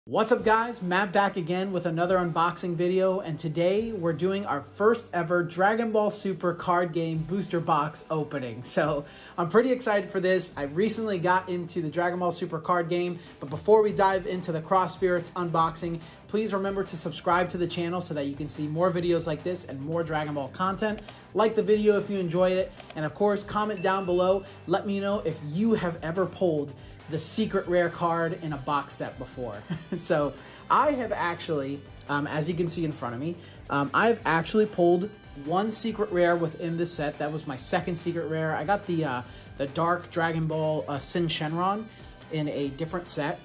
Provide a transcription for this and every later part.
What's up guys, Matt back again with another unboxing video, and today we're doing our first ever Dragon Ball Super card game booster box opening. So I'm pretty excited for this. I recently got into the Dragon Ball Super card game, but before we dive into the Cross Spirits unboxing, please remember to subscribe to the channel so that you can see more videos like this and more Dragon Ball content. Like the video if you enjoyed it, and of course comment down below, let me know if you have ever pulled the secret rare card in a box set before. So I have actually, as you can see in front of me, I've actually pulled one secret rare within this set. That was my second secret rare. I got the Dark Dragon Ball Sin Shenron in a different set.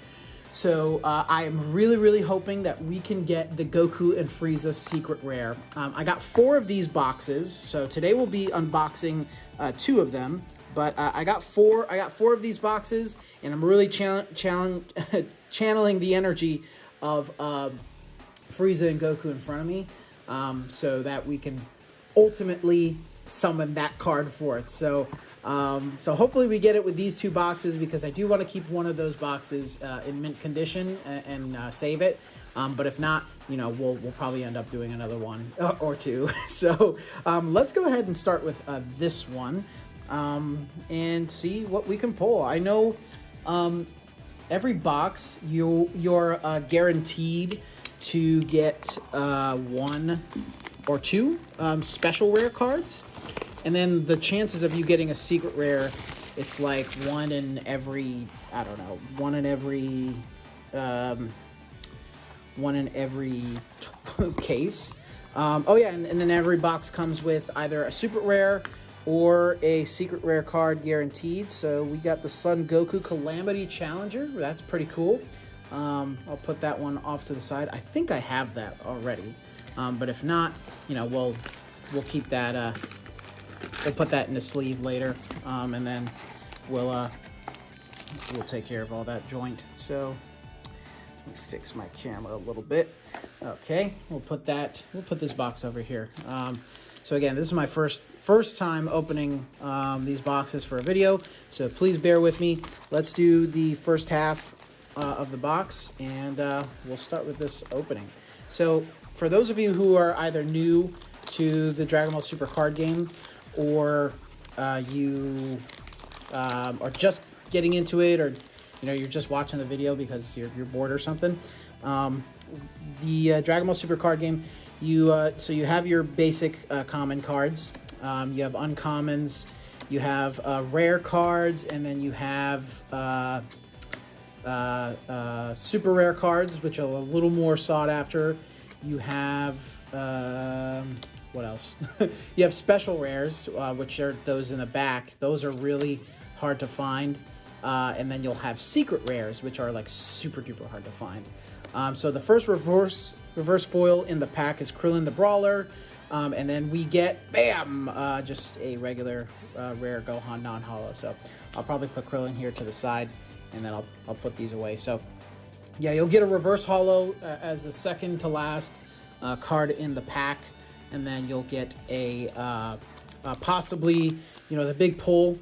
So I am really hoping that we can get the Goku and Frieza secret rare. I got 4 of these boxes, so today we'll be unboxing 2 of them. But I got four of these boxes, and I'm really channeling the energy of Frieza and Goku in front of me, so that we can ultimately summon that card forth. So hopefully we get it with these 2 boxes, because I do want to keep one of those boxes in mint condition and save it. But if not, you know, we'll probably end up doing another one or 2. So let's go ahead and start with this one. And see what we can pull. I know every box you're guaranteed to get 1 or 2 special rare cards, and then the chances of you getting a secret rare, it's like 1 in every, I don't know, 1 in every case. Oh yeah, and then every box comes with either a super rare or a secret rare card guaranteed. So we got the Son Goku Calamity Challenger. That's pretty cool. I'll put that one off to the side. I think I have that already, but if not, you know, we'll keep that. We'll put that in the sleeve later, and then we'll take care of all that joint. So let me fix my camera a little bit. Okay, we'll put this box over here. So again, this is my first time opening these boxes for a video, so please bear with me. Let's do the first half of the box, and we'll start with this opening. So for those of you who are either new to the Dragon Ball Super card game, or you are just getting into it, or you know, you're just watching the video because you're bored or something, the Dragon Ball Super card game, so you have your basic common cards, you have uncommons, you have rare cards, and then you have super rare cards, which are a little more sought after. You have what else? You have special rares, which are those in the back. Those are really hard to find. And then you'll have secret rares, which are like super duper hard to find. So the first reverse foil in the pack is Krillin the Brawler, and then we get, bam, just a regular rare Gohan non-holo. So I'll probably put Krillin here to the side, and then I'll put these away. So yeah, you'll get a reverse holo as the second to last card in the pack, and then you'll get a possibly, you know, the big pull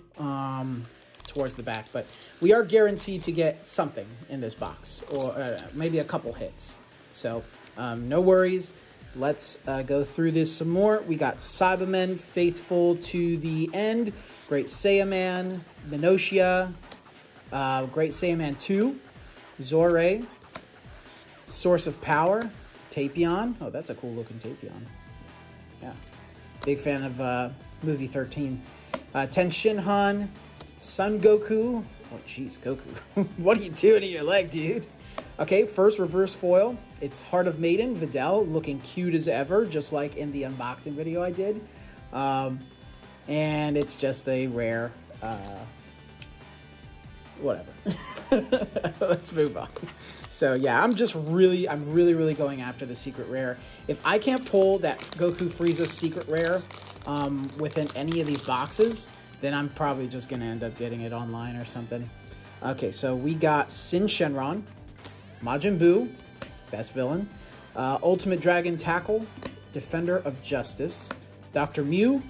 towards the back. But we are guaranteed to get something in this box, or maybe a couple hits. So no worries. Let's go through this some more. We got Cybermen, Faithful to the End, Great Saiyaman, Minoshia, Great Saiyaman 2, Zorre, Source of Power, Tapion. Oh, that's a cool looking Tapion. Yeah, big fan of movie 13. Ten Shinhan, Son Goku. Oh, jeez, Goku. What are you doing to your leg, dude? Okay, first reverse foil. It's Heart of Maiden, Videl, looking cute as ever, just like in the unboxing video I did. And it's just a rare, whatever. Let's move on. So yeah, I'm really going after the secret rare. If I can't pull that Goku Frieza secret rare within any of these boxes, then I'm probably just gonna end up getting it online or something. Okay, so we got Sin Shenron, Majin Buu, best villain, Ultimate Dragon Tackle, Defender of Justice, Dr. Mew,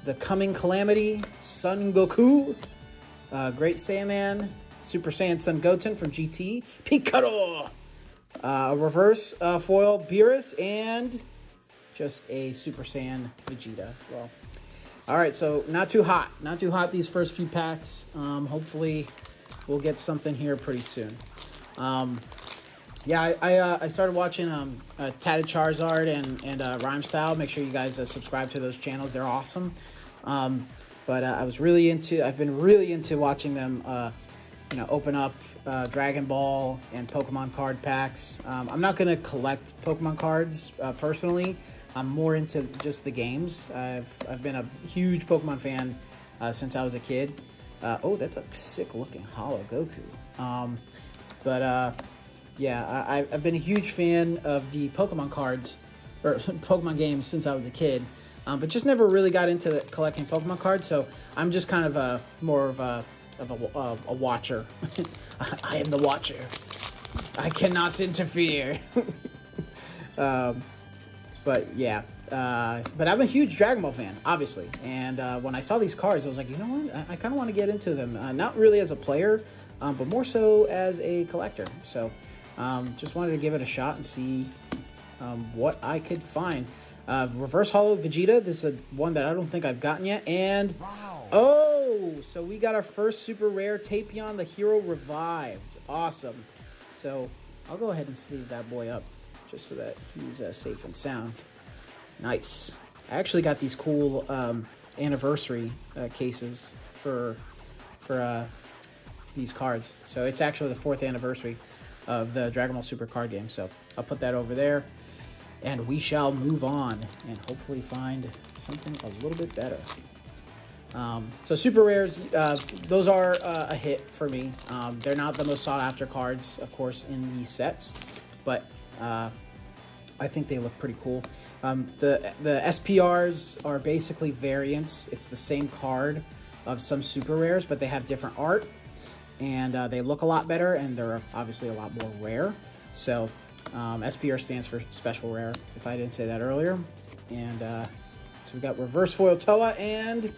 The Coming Calamity, Son Goku, Great Saiyaman, Super Saiyan Son Goten from GT, Piccolo, a reverse foil Beerus, and just a Super Saiyan Vegeta. Well, all right, so not too hot. Not too hot these first few packs. Hopefully we'll get something here pretty soon. Yeah, I started watching Tatted Charizard and Rhyme Style. Make sure you guys subscribe to those channels. They're awesome. But I've been really into watching them, open up Dragon Ball and Pokemon card packs. I'm not going to collect Pokemon cards personally. I'm more into just the games. I've been a huge Pokemon fan since I was a kid. Oh, that's a sick looking Holo Goku. Yeah, I've been a huge fan of the Pokemon cards, or Pokemon games since I was a kid, but just never really got into collecting Pokemon cards, so I'm just kind of more of a watcher. I am the watcher. I cannot interfere. But yeah, but I'm a huge Dragon Ball fan, obviously, and when I saw these cards, I was like, you know what, I kind of want to get into them, not really as a player, but more so as a collector, so... just wanted to give it a shot and see what I could find. Reverse Holo Vegeta. This is one that I don't think I've gotten yet. And, wow. Oh, so we got our first super rare Tapion, the Hero Revived. Awesome. So I'll go ahead and sleeve that boy up just so that he's safe and sound. Nice. I actually got these cool anniversary cases for these cards. So it's actually the 4th anniversary of the Dragon Ball Super card game. So I'll put that over there, and we shall move on and hopefully find something a little bit better. So super rares, those are a hit for me. They're not the most sought after cards, of course, in these sets, but I think they look pretty cool. The SPRs are basically variants. It's the same card of some super rares, but they have different art. And they look a lot better, and they're obviously a lot more rare. So SPR stands for Special Rare, if I didn't say that earlier. And so we got Reverse Foil Toa and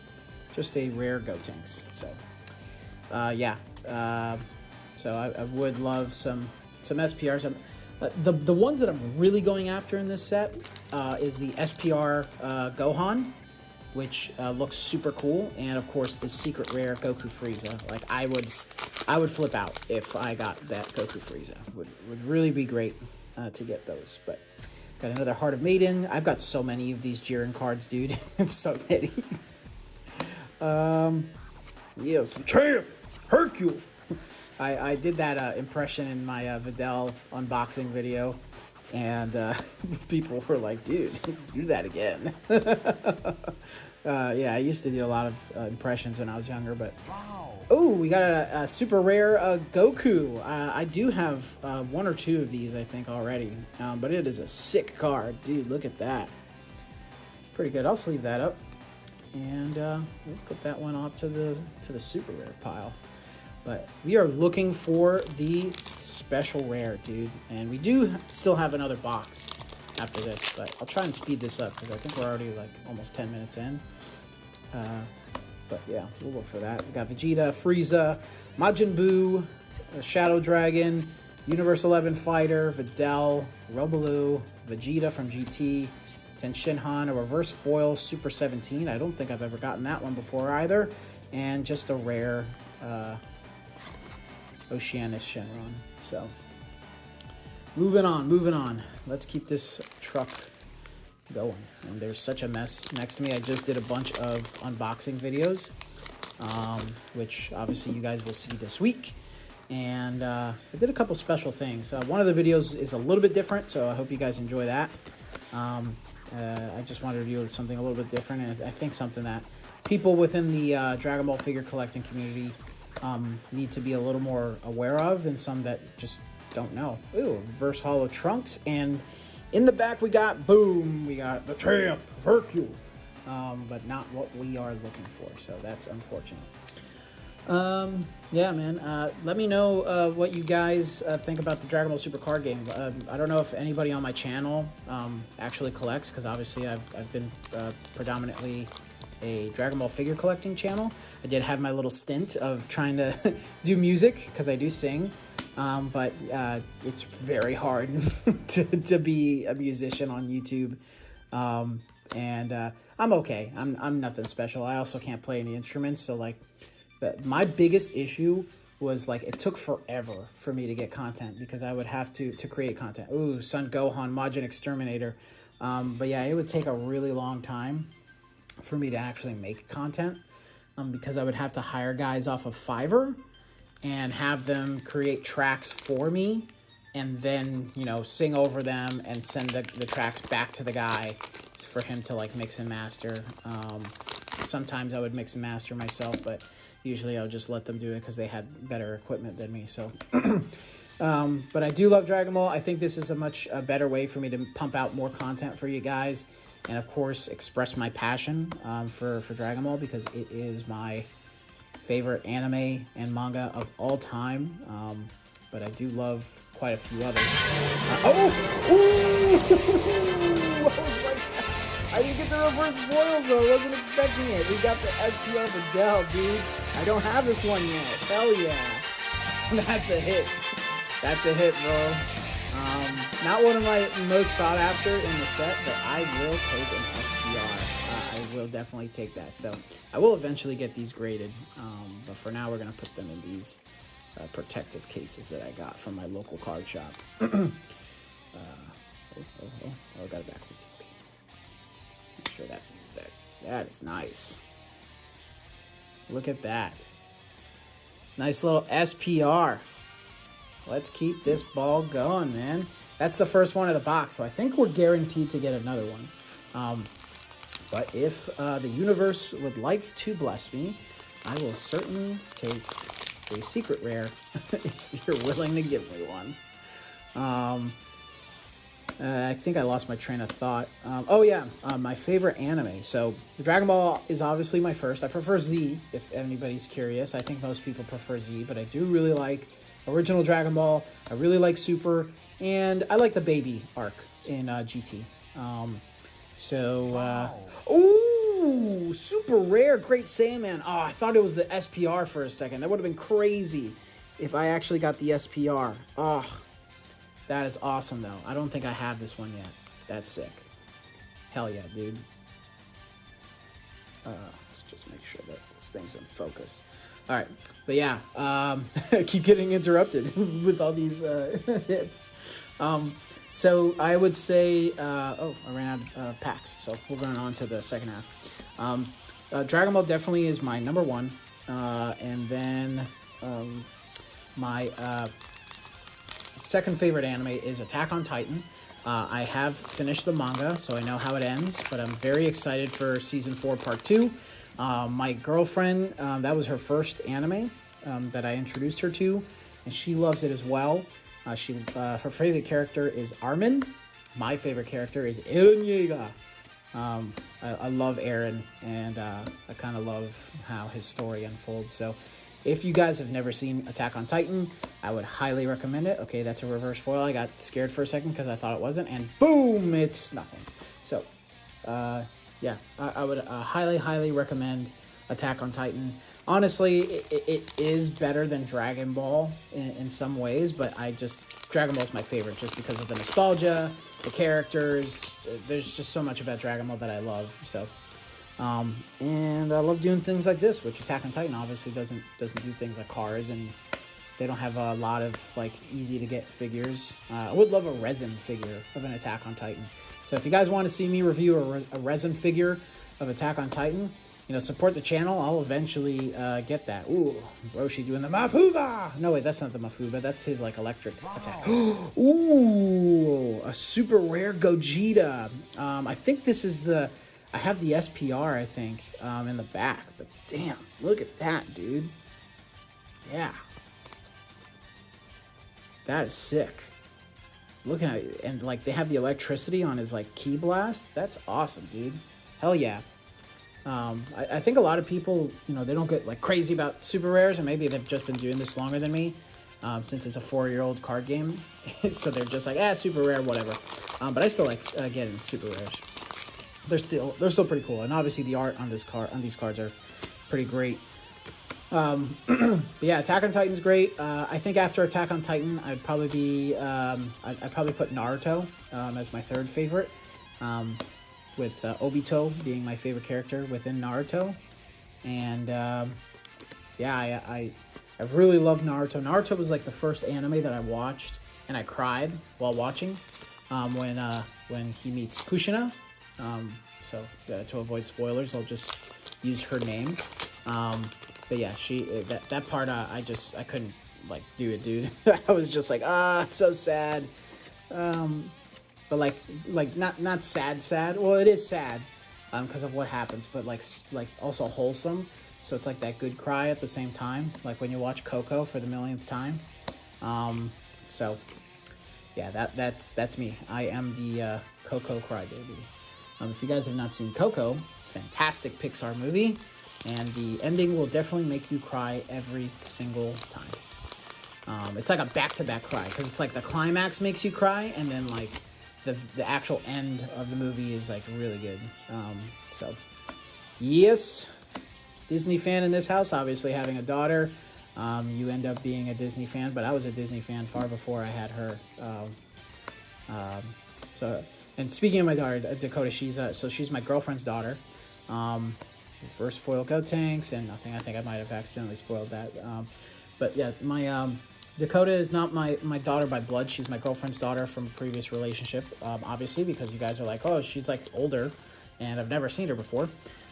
just a rare Gotenks. So yeah, so I would love some SPRs. The ones that I'm really going after in this set is the SPR Gohan, which looks super cool, and of course the secret rare Goku Frieza. Like I would flip out if I got that Goku Frieza. Would really be great to get those. But got another Heart of Maiden. I've got so many of these Jiren cards, dude. It's so many. Yes, champ, Hercule. I did that impression in my Videl unboxing video, and people were like, dude, do that again. Yeah, I used to do a lot of impressions when I was younger, but... Wow. Oh, we got a super rare Goku. I do have 1 or 2 of these, I think, already, but it is a sick card. Dude, look at that. Pretty good. I'll sleeve that up, and we'll put that one off to the super rare pile. But we are looking for the special rare, dude. And we do still have another box after this, but I'll try and speed this up because I think we're already like almost 10 minutes in. But yeah, we'll look for that. We got Vegeta, Frieza, Majin Buu, Shadow Dragon, Universe 11 Fighter, Videl, Robaloo, Vegeta from GT, Tenshinhan, a reverse foil Super 17. I don't think I've ever gotten that one before either. And just a rare Oceanus Shenron. So moving on. Let's keep this truck going. And there's such a mess next to me. I just did a bunch of unboxing videos, which obviously you guys will see this week. And I did a couple special things. One of the videos is a little bit different, so I hope you guys enjoy that. I just wanted to review something a little bit different, and I think something that people within the Dragon Ball figure collecting community need to be a little more aware of, and some that just don't know. Ooh, reverse holo Trunks, and in the back we got the champ Hercule, but not what we are looking for, so that's unfortunate. Yeah, man, let me know what you guys think about the Dragon Ball Super card game. I don't know if anybody on my channel actually collects, because obviously I've been predominantly a Dragon Ball figure collecting channel. I did have my little stint of trying to do music, because I do sing, but it's very hard to be a musician on YouTube. And I'm okay. I'm nothing special. I also can't play any instruments. So like, my biggest issue was like it took forever for me to get content because I would have to create content. Ooh, Sun Gohan, Majin Exterminator. But yeah, it would take a really long time for me to actually make content because I would have to hire guys off of Fiverr and have them create tracks for me and then, you know, sing over them and send the tracks back to the guy for him to like mix and master. Sometimes I would mix and master myself, but usually I would just let them do it because they had better equipment than me. So, but I do love Dragon Ball. I think this is a much better way for me to pump out more content for you guys. And of course, express my passion for Dragon Ball because it is my favorite anime and manga of all time. But I do love quite a few others. I didn't get the reverse foils though. I wasn't expecting it. We got the SPR for Dell, dude. I don't have this one yet. Hell yeah. That's a hit. That's a hit, bro. Not one of my most sought after in the set, but I will take an SPR. I will definitely take that. So I will eventually get these graded. But for now, we're going to put them in these protective cases that I got from my local card shop. I got it backwards. Okay. Make sure that is nice. Look at that. Nice little SPR. Let's keep this ball going, man. That's the first one of the box, so I think we're guaranteed to get another one. But if the universe would like to bless me, I will certainly take a secret rare if you're willing to give me one. I think I lost my train of thought. My favorite anime. So Dragon Ball is obviously my first. I prefer Z, if anybody's curious. I think most people prefer Z, but I do really like original Dragon Ball. I really like Super, and I like the baby arc in GT. Ooh, super rare Great Saiyaman. Oh, I thought it was the SPR for a second. That would have been crazy if I actually got the SPR. Oh, that is awesome, though. I don't think I have this one yet. That's sick. Hell yeah, dude. Let's just make sure that this thing's in focus. All right, but yeah, I keep getting interrupted with all these hits. So I would say, I ran out of packs, so we're going on to the second half. Dragon Ball definitely is my number one, and then my second favorite anime is Attack on Titan. I have finished the manga, so I know how it ends, but I'm very excited for Season 4, Part 2. My girlfriend, that was her first anime that I introduced her to, and she loves it as well. Her favorite character is Armin. My favorite character is Eren Yeager. I love Eren, and I kind of love how his story unfolds. So if you guys have never seen Attack on Titan, I would highly recommend it. Okay, that's a reverse foil. I got scared for a second because I thought it wasn't, and boom, it's nothing. So, yeah, I would highly recommend Attack on Titan. Honestly, it is better than Dragon Ball in some ways, but Dragon Ball is my favorite just because of the nostalgia, the characters. There's just so much about Dragon Ball that I love. So, and I love doing things like this, which Attack on Titan obviously doesn't do things like cards, and they don't have a lot of like easy to get figures. I would love a resin figure of an Attack on Titan. So if you guys want to see me review a resin figure of Attack on Titan, support the channel. I'll eventually get that. Ooh, Roshi doing the Mafuba. No, wait, that's not the Mafuba. That's his, like, electric attack. Ooh, a super rare Gogeta. I think this is I have the SPR, I think, in the back. But damn, look at that, dude. Yeah. That is sick. Looking at it, and, like, they have the electricity on his, like, Ki Blast. That's awesome, dude. Hell yeah. I think a lot of people, they don't get like crazy about super rares, and maybe they've just been doing this longer than me, since it's a 4-year-old card game. So they're just like, super rare, whatever. But I still like getting super rares. They're still pretty cool, and obviously the art on these cards are pretty great. But yeah, Attack on Titan's great. I think after Attack on Titan, I'd probably be I'd probably put Naruto as my third favorite, with Obito being my favorite character within Naruto. And yeah, I really love Naruto. Naruto was like the first anime that I watched and I cried while watching when he meets Kushina. So to avoid spoilers, I'll just use her name. But yeah, that part I couldn't like do it, dude. I was just like, it's so sad. But like not sad. Well, it is sad because of what happens, but like also wholesome. So it's like that good cry at the same time, like when you watch Coco for the millionth time. So yeah, that's me. I am the Coco crybaby. If you guys have not seen Coco, fantastic Pixar movie, and the ending will definitely make you cry every single time. It's like a back-to-back cry because it's like the climax makes you cry, and then like the actual end of the movie is like really good. So yes, Disney fan in this house. Obviously, having a daughter, you end up being a Disney fan. But I was a Disney fan far before I had her. And speaking of my daughter, Dakota, she's my girlfriend's daughter. First foil Gotenks and nothing. I think I might have accidentally spoiled that. But yeah, my Dakota is not my daughter by blood. She's my girlfriend's daughter from a previous relationship. Obviously, because you guys are like, oh, she's like older, and I've never seen her before,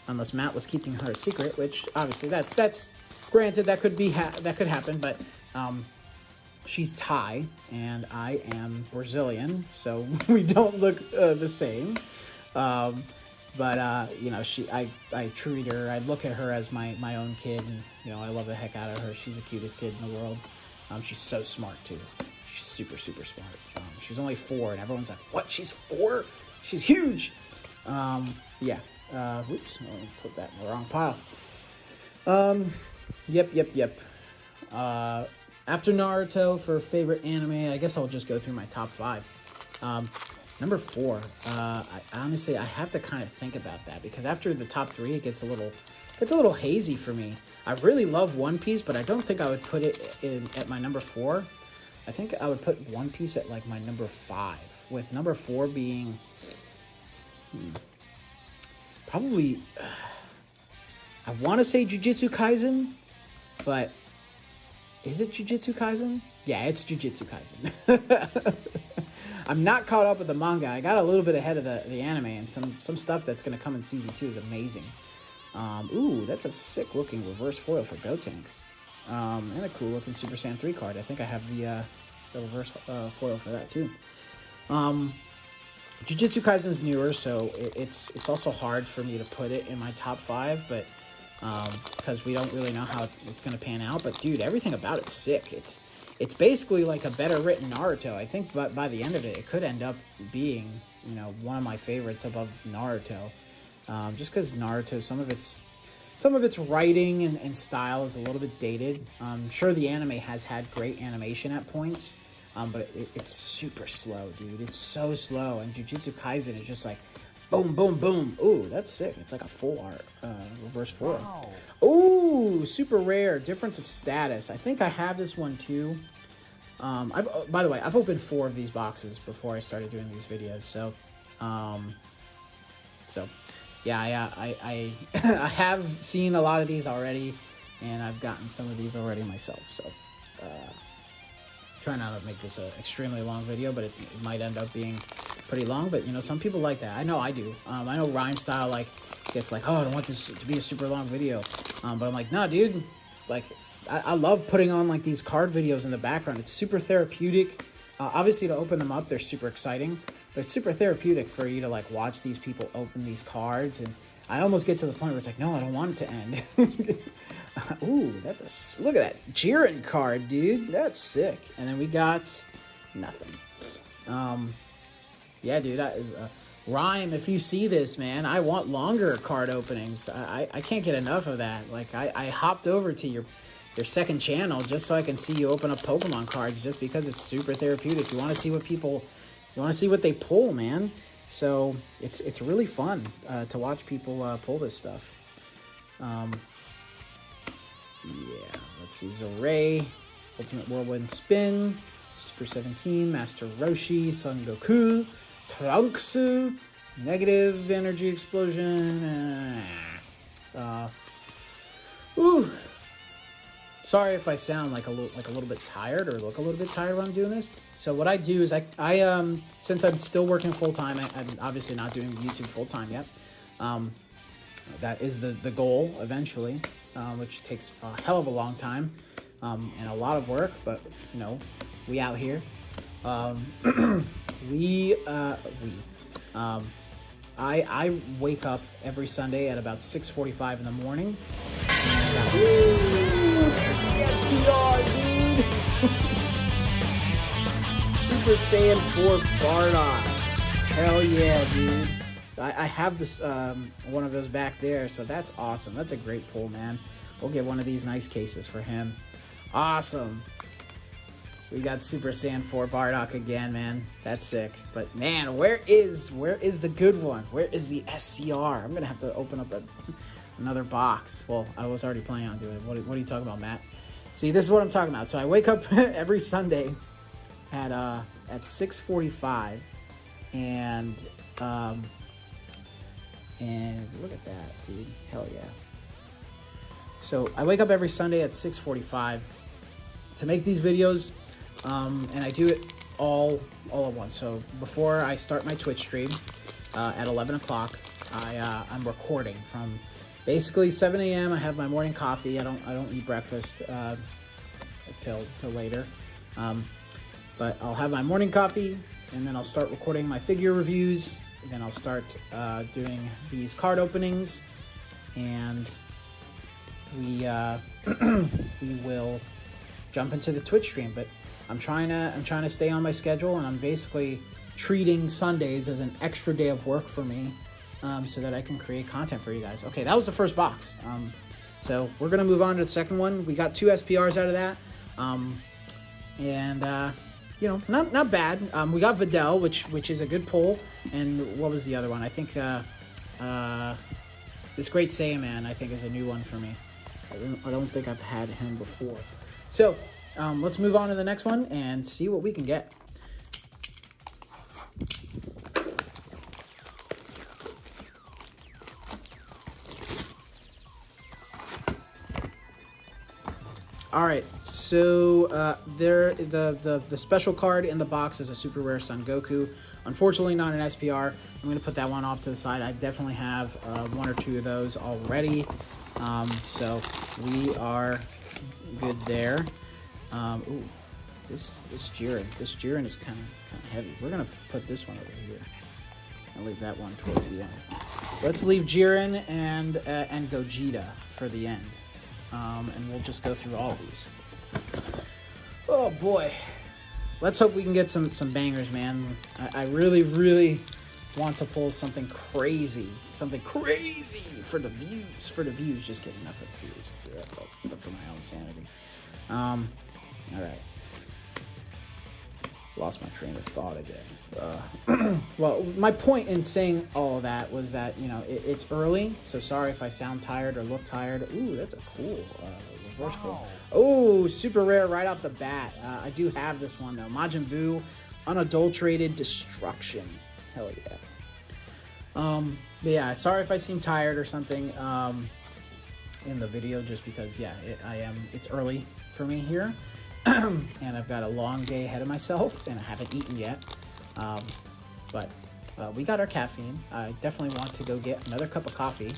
unless Matt was keeping her a secret. Which obviously that's granted, that could be that could happen, but she's Thai and I am Brazilian, so we don't look the same. But you know, I treat her, I look at her as my own kid, and you know, I love the heck out of her. She's the cutest kid in the world. She's so smart too. She's super smart. She's only 4, and everyone's like, "What? She's 4? She's huge." Yeah. Whoops, I put that in the wrong pile. Yep. After Naruto for favorite anime, I guess I'll just go through my top 5. Number 4, I honestly have to kind of think about that because after the top 3, it gets a little hazy for me. I really love One Piece, but I don't think I would put it at my number 4. I think I would put One Piece at like my number 5, with number 4 being probably I want to say Jujutsu Kaisen, but is it Jujutsu Kaisen? Yeah, it's Jujutsu Kaisen. I'm not caught up with the manga. I got a little bit ahead of the anime, and some stuff that's going to come in season 2 is amazing. Ooh, that's a sick looking reverse foil for Gotenks. And a cool looking Super Saiyan 3 card. I think I have the reverse foil for that too. Jujutsu Kaisen's newer, so it's also hard for me to put it in my top 5, but because we don't really know how it's going to pan out. But dude, everything about it's sick. It's basically like a better written Naruto. I think by the end of it, it could end up being, you know, one of my favorites above Naruto. Just because Naruto, some of its writing and style is a little bit dated. Sure, the anime has had great animation at points, but it's super slow, dude. It's so slow, and Jujutsu Kaisen is just like boom, boom, boom. Ooh, that's sick. It's like a full art reverse foil. Wow. Ooh, super rare. Difference of status. I think I have this one too. By the way, I've opened 4 of these boxes before I started doing these videos. So yeah, I have seen a lot of these already, and I've gotten some of these already myself. So try not to make this an extremely long video, but it might end up being pretty long. But you know, some people like that. I know I do. I know Rhyme Style like gets like, oh, I don't want this to be a super long video. But I'm like, nah, dude. Like, I love putting on like these card videos in the background. It's super therapeutic. Obviously, to open them up, they're super exciting. But it's super therapeutic for you to like watch these people open these cards, and I almost get to the point where it's like, no, I don't want it to end. Ooh, look at that Jiren card, dude. That's sick. And then we got nothing. Yeah, dude. Rhyme, if you see this, man, I want longer card openings. I can't get enough of that. Like I hopped over to your second channel just so I can see you open up Pokemon cards, just because it's super therapeutic. You want to see what they pull, man. So it's really fun to watch people pull this stuff. Yeah, let's see. Zoray, Ultimate Whirlwind Spin, Super 17, Master Roshi, Son Goku, Trunksu, Negative Energy Explosion. Ooh. Sorry if I sound like a little bit tired or look a little bit tired when I'm doing this. So what I do is I since I'm still working full time, I'm obviously not doing YouTube full time yet. That is the goal eventually, which takes a hell of a long time and a lot of work. But you know, we out here. I wake up every Sunday at about 6:45 in the morning. Ooh, the SPR, dude! Super Saiyan 4 Bardock. Hell yeah, dude. I have this one of those back there, so that's awesome. That's a great pull, man. We'll get one of these nice cases for him. Awesome. We got Super Saiyan 4 Bardock again, man. That's sick. But man, where is the good one? Where is the SCR? I'm gonna have to open up another box. Well, I was already planning on doing it. What are you talking about, Matt? See, this is what I'm talking about. So I wake up every Sunday at 6:45, and look at that, dude. Hell yeah. So I wake up every Sunday at 6:45 to make these videos, and I do it all at once. So before I start my Twitch stream at 11 o'clock, I'm recording from basically 7 a.m. I have my morning coffee. I don't eat breakfast till later, but I'll have my morning coffee, and then I'll start recording my figure reviews. And then I'll start doing these card openings, and we we will jump into the Twitch stream. But I'm trying to stay on my schedule, and I'm basically treating Sundays as an extra day of work for me, so that I can create content for you guys. Okay, that was the first box. So we're gonna move on to the second one. We got 2 SPRs out of that, and you know, not bad. We got Videl, which is a good pull. And what was the other one? I think this Great Saiyaman, I think, is a new one for me. I don't think I've had him before. So let's move on to the next one and see what we can get. All right, so the special card in the box is a super rare Son Goku. Unfortunately, not an SPR. I'm going to put that one off to the side. I definitely have 1 or 2 of those already, so we are good there. Ooh, this Jiren is kind of heavy. We're going to put this one over here. I'll leave that one towards the end. Let's leave Jiren and Gogeta for the end. And we'll just go through all of these. Oh boy, let's hope we can get some bangers, man. I really want to pull something crazy for the views. Just kidding, not for the views, but for my own sanity. All right. Lost my train of thought again. Well, my point in saying all of that was that, you know, it's early, so sorry if I sound tired or look tired. Ooh, that's a cool reverse pull. Oh, super rare right off the bat. I do have this one, though. Majin Buu, Unadulterated Destruction. Hell yeah. But yeah, sorry if I seem tired or something in the video, just because, yeah, it's early for me here. And I've got a long day ahead of myself, and I haven't eaten yet. But we got our caffeine. I definitely want to go get another cup of coffee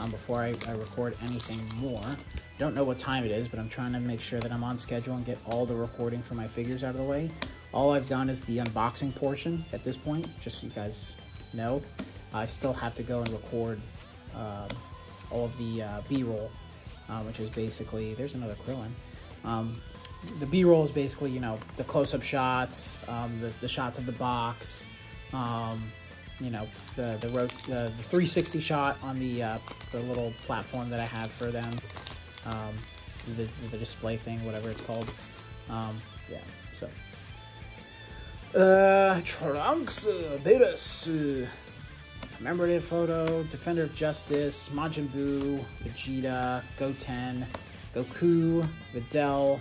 before I record anything more. I don't know what time it is, but I'm trying to make sure that I'm on schedule and get all the recording for my figures out of the way. All I've done is the unboxing portion at this point, just so you guys know. I still have to go and record all of the B-roll, which is basically... There's another Krillin. The B-roll is basically, you know, the close-up shots, the shots of the box, you know, the 360 shot on the little platform that I have for them, the display thing, whatever it's called. Yeah, so. Trunks, Beerus, commemorative photo, Defender of Justice, Majin Buu, Vegeta, Goten, Goku, Videl.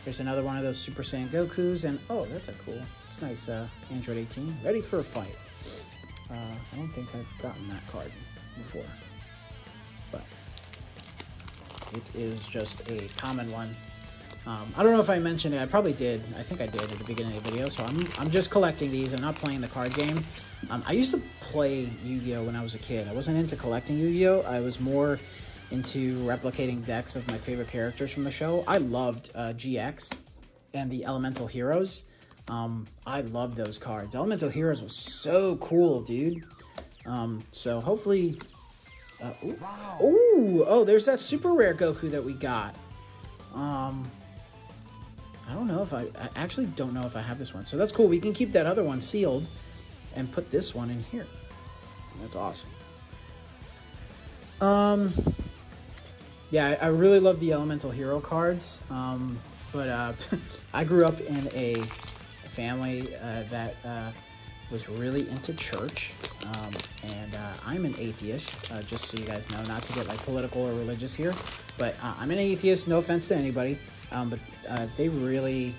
There's another one of those Super Saiyan Gokus, and oh, that's a cool. It's nice. Android 18, ready for a fight. I don't think I've gotten that card before, but it is just a common one. I don't know if I mentioned it. I probably did. I think I did at the beginning of the video. So I'm just collecting these. I'm not playing the card game. I used to play Yu-Gi-Oh when I was a kid. I wasn't into collecting Yu-Gi-Oh. I was more into replicating decks of my favorite characters from the show. I loved GX and the Elemental Heroes. I loved those cards. Elemental Heroes was so cool, dude. So hopefully... Wow. Oh, there's that super rare Goku that we got. I don't know if I actually don't know if I have this one. So that's cool. We can keep that other one sealed and put this one in here. That's awesome. Yeah, I really love the Elemental Hero cards. But I grew up in a family that was really into church. And I'm an atheist, just so you guys know, not to get like political or religious here. But I'm an atheist, no offense to anybody. But they really,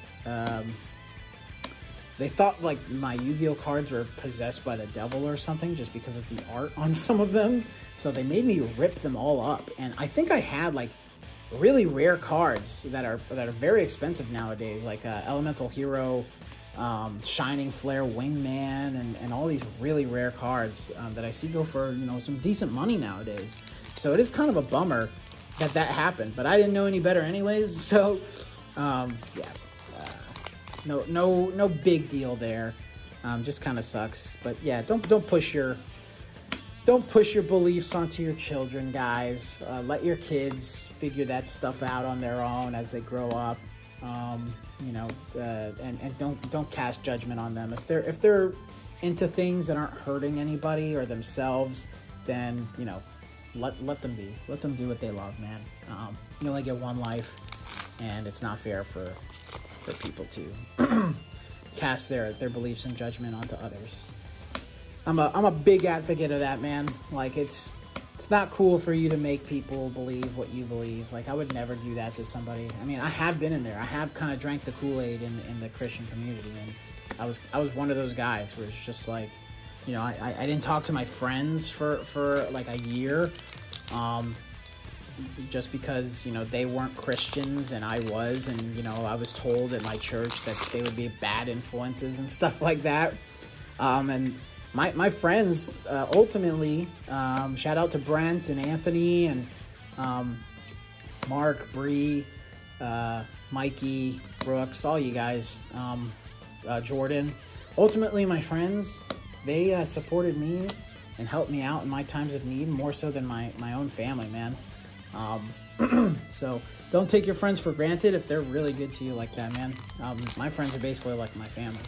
they thought like my Yu-Gi-Oh cards were possessed by the devil or something just because of the art on some of them. So they made me rip them all up. And I think I had like really rare cards that are very expensive nowadays, like Elemental Hero, Shining Flare Wingman, and all these really rare cards that I see go for, you know, some decent money nowadays. So it is kind of a bummer that happened, but I didn't know any better anyways. So yeah, no big deal there. Just kind of sucks. But yeah, don't push your beliefs onto your children, guys. Let your kids figure that stuff out on their own as they grow up. You know, and don't cast judgment on them. If they're into things that aren't hurting anybody or themselves, then, you know, let them be. Let them do what they love, man. You only get one life, and it's not fair for people to cast their beliefs and judgment onto others. I'm a big advocate of that, man. Like, it's not cool for you to make people believe what you believe. Like, I would never do that to somebody. I mean, I have been in there. I have kind of drank the Kool-Aid in the Christian community, and I was one of those guys where it's just like, you know, I didn't talk to my friends for like a year, just because, you know, they weren't Christians and I was, and, you know, I was told at my church that they would be bad influences and stuff like that. And my friends, ultimately, shout out to Brent and Anthony and Mark, Bree, Mikey, Brooks, all you guys, Jordan. Ultimately, my friends, they supported me and helped me out in my times of need more so than my own family, man. So don't take your friends for granted if they're really good to you like that, man. My friends are basically like my family.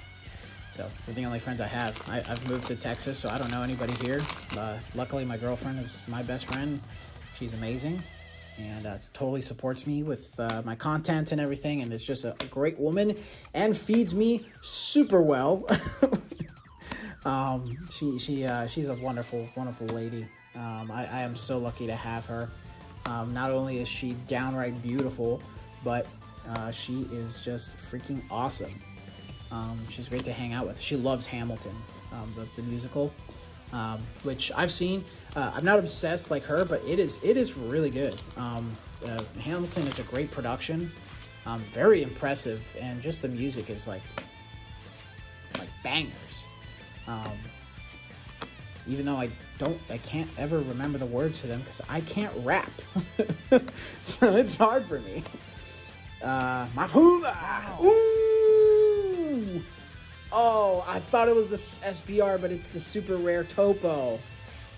So they're the only friends I have. I've moved to Texas, so I don't know anybody here. Luckily, my girlfriend is my best friend. She's amazing, and totally supports me with my content and everything, and is just a great woman and feeds me super well. She's a wonderful lady. I am so lucky to have her. Not only is she downright beautiful, but she is just freaking awesome. She's great to hang out with. She loves Hamilton, the musical, which I've seen. I'm not obsessed like her, but it is really good. Hamilton is a great production, very impressive, and just the music is like bangers. Even though I can't ever remember the words to them because I can't rap, so it's hard for me. Mafuma. Wow. Ooh! Oh, I thought it was the SPR, but it's the super rare Topo.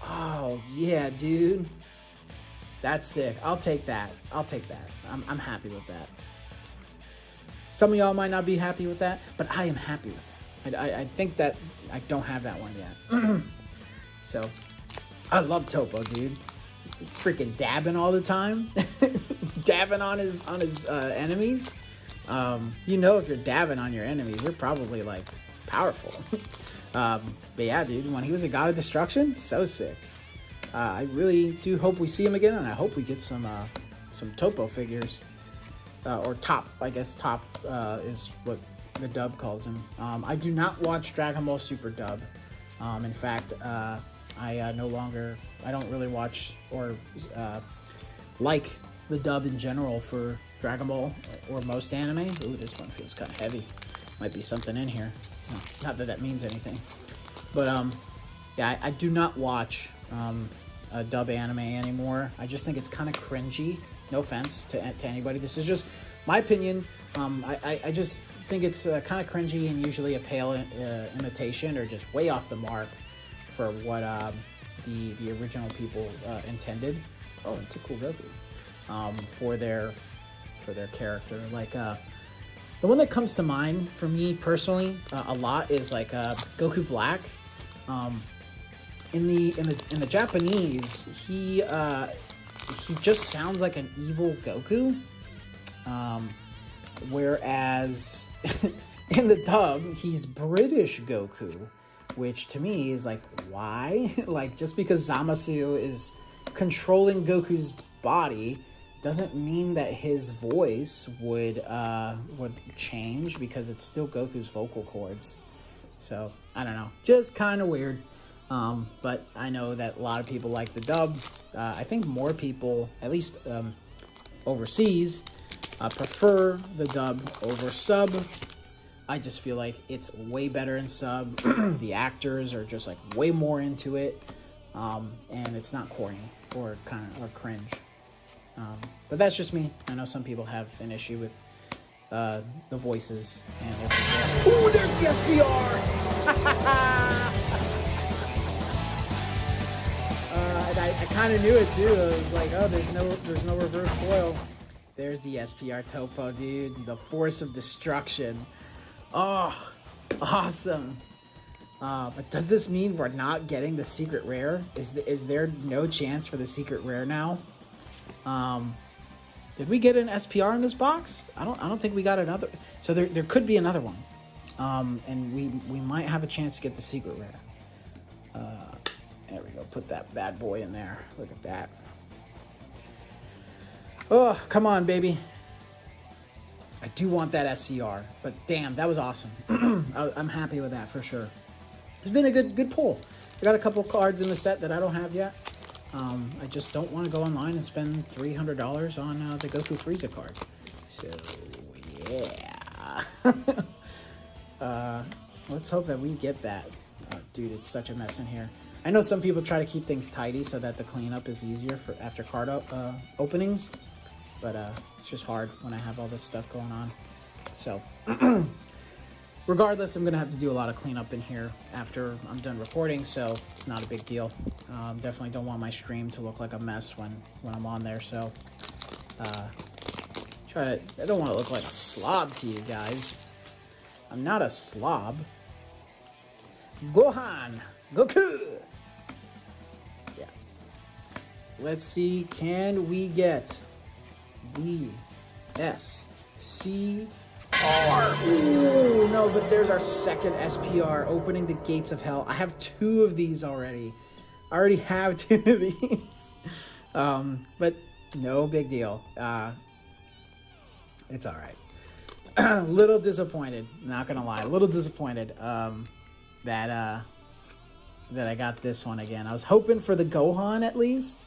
Oh yeah, dude, that's sick. I'll take that. I'm happy with that. Some of y'all might not be happy with that, but I am happy with that. I think that I don't have that one yet. So, I love Topo, dude. Freaking dabbing all the time. Dabbing on his enemies. You know, if you're dabbing on your enemies, you're probably like powerful. But yeah, dude, when he was a god of destruction, so sick. I really do hope we see him again, and I hope we get some some Topo figures, or Top, I guess Top is what the dub calls him. I do not watch Dragon Ball Super dub. In fact, I don't really watch or like the dub in general for Dragon Ball or most anime. Ooh, this one feels kind of heavy. Might be something in here. No, not that that means anything. But yeah, I do not watch a dub anime anymore. I just think it's kind of cringy. No offense to anybody. This is just my opinion. I just think it's kind of cringy and usually a pale imitation or just way off the mark for what the original people intended. Oh, it's a cool Goku. For their character. Like the one that comes to mind for me personally a lot is like Goku Black. In the Japanese, he just sounds like an evil Goku, whereas in the dub he's British Goku, which to me is like, why? Like, just because Zamasu is controlling Goku's body doesn't mean that his voice would change, because it's still Goku's vocal cords. So I don't know, just kind of weird. But I know that a lot of people like the dub. I think more people, at least overseas, prefer the dub over sub. I just feel like it's way better in sub. The actors are just like way more into it, and it's not corny or cringe. But that's just me. I know some people have an issue with the voices and their. Ooh, there's the SPR! I kind of knew it too. I was like, oh, there's no reverse foil. There's the SPR Topo, dude. The force of destruction. Oh, awesome. But does this mean we're not getting the secret rare? Is there no chance for the secret rare now? Did we get an SPR in this box? I don't think we got another. So there could be another one. And we might have a chance to get the secret rare. There we go. Put that bad boy in there. Look at that. Oh, come on, baby. I do want that SCR, but damn, that was awesome. I'm happy with that for sure. It's been a good pull. I got a couple cards in the set that I don't have yet. I just don't want to go online and spend $300 on the Goku Frieza card. So, yeah. Let's hope that we get that. Dude, it's such a mess in here. I know some people try to keep things tidy so that the cleanup is easier for after card openings, but it's just hard when I have all this stuff going on. So, regardless, I'm going to have to do a lot of cleanup in here after I'm done recording, so it's not a big deal. Definitely don't want my stream to look like a mess when I'm on there, so I don't want to look like a slob to you guys. I'm not a slob. Gohan! Goku! Yeah. Let's see, can we get DBS? Ooh, no, but there's our second SPR, opening the gates of hell. I have 2 of these already. I already have 2 of these. But no big deal. It's all right. Little disappointed, not gonna lie. A little disappointed that I got this one again. I was hoping for the Gohan at least.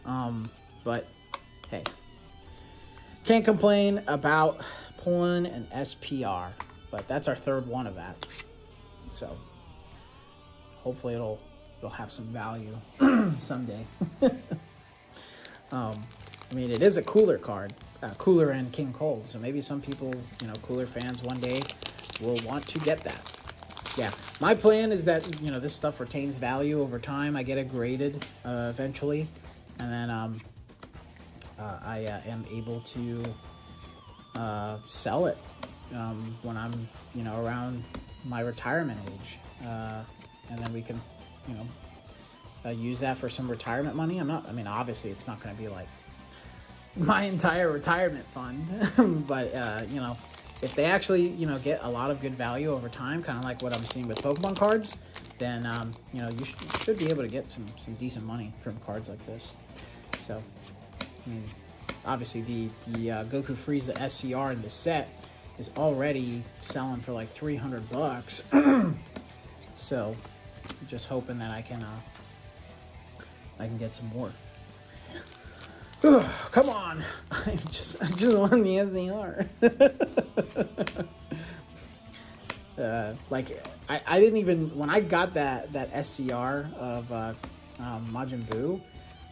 But hey, can't complain about pulling an SPR, but that's our 3rd one of that, so hopefully it'll have some value someday. I mean, it is a cooler card, cooler and King Cold, so maybe some people, cooler fans one day will want to get that. Yeah, my plan is that this stuff retains value over time. I get it graded eventually, and then I am able to sell it when I'm around my retirement age, and then we can use that for some retirement money. Obviously it's not going to be like my entire retirement fund, but if they actually get a lot of good value over time, kind of like what I'm seeing with Pokemon cards, then you should be able to get some decent money from cards like this. So I mean, obviously the Goku Frieza SCR in the set is already selling for like 300 bucks. So just hoping that I can get some more. Come on. I just won the SCR. Like I didn't even, when I got that SCR of Majin Buu,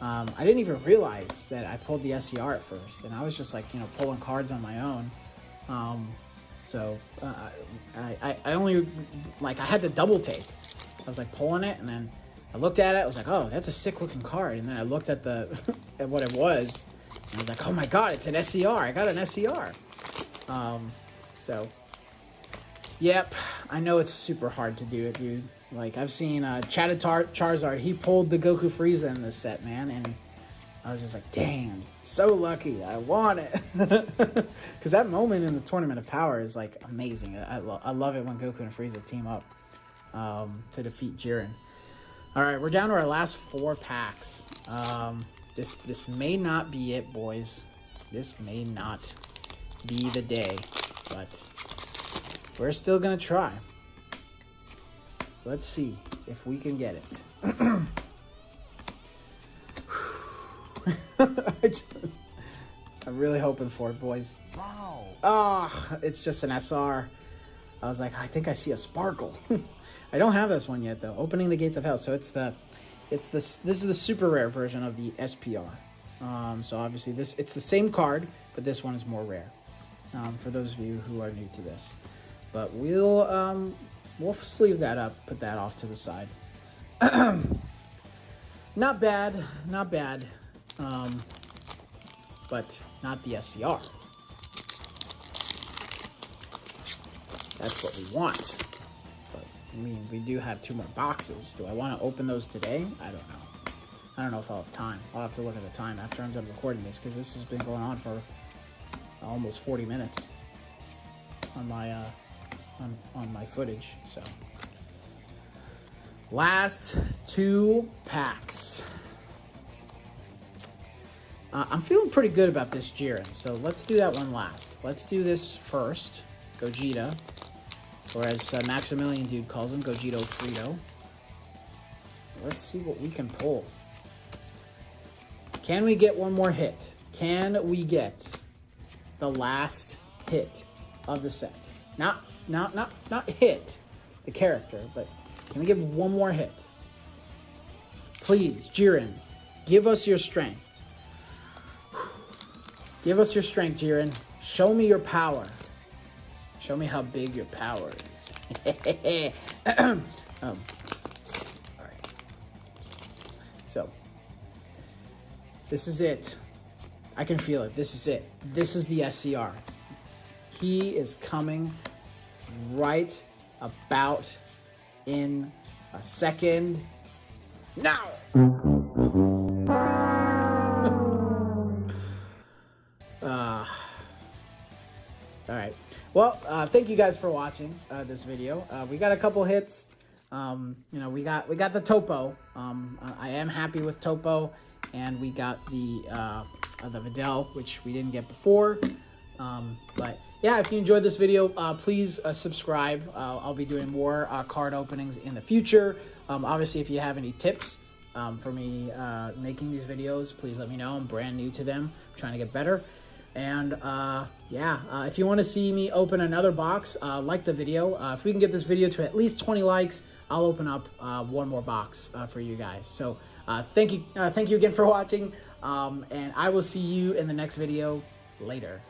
I didn't even realize that I pulled the SCR at first, and I was just like, you know, pulling cards on my own. So I only, like, I had to double take. I was like pulling it, and then I looked at it. I was like, oh, that's a sick looking card. And then I looked at at what it was, and I was like, oh my god, it's an SCR. I got an SCR. So yep, I know it's super hard to do it, dude. Like, I've seen Charizard, he pulled the Goku Frieza in this set, man, and I was just like, dang, so lucky. I want it. Because that moment in the Tournament of Power is, like, amazing. I love it when Goku and Frieza team up to defeat Jiren. All right, we're down to our last 4 packs. This may not be it, boys. This may not be the day, but we're still going to try. Let's see if we can get it. I'm really hoping for it, boys. Wow. Oh, it's just an SR. I was like, I think I see a sparkle. I don't have this one yet, though. Opening the Gates of Hell. So this is the super rare version of the SPR. So obviously it's the same card, but this one is more rare. For those of you who are new to this. But we'll sleeve that up, put that off to the side. Not bad, not bad. But not the SCR. That's what we want. But, I mean, we do have 2 more boxes. Do I want to open those today? I don't know. I don't know if I'll have time. I'll have to look at the time after I'm done recording this, because this has been going on for almost 40 minutes on my on my footage. So last 2 packs. I'm feeling pretty good about this Jiren, so let's do that one last. Let's do this first, Gogeta, or as Maximilian Dude calls him, Gogito Frito. Let's see what we can pull. Can we get one more hit? Can we get the last hit of the set? Not hit the character, but can we get one more hit? Please, Jiren, give us your strength. Give us your strength, Jiren. Show me your power. Show me how big your power is. All right. So, this is it. I can feel it. This is it. This is the SCR. He is coming right about in a second now. All right. Well, thank you guys for watching this video. We got a couple hits. You know, we got the Topo. I am happy with Topo, and we got the Videl, which we didn't get before. But yeah, if you enjoyed this video, please subscribe. I'll be doing more card openings in the future. Obviously, if you have any tips for me making these videos, please let me know. I'm brand new to them. I'm trying to get better. And yeah, if you want to see me open another box, like the video. If we can get this video to at least 20 likes, I'll open up one more box for you guys. So thank you again for watching, and I will see you in the next video later.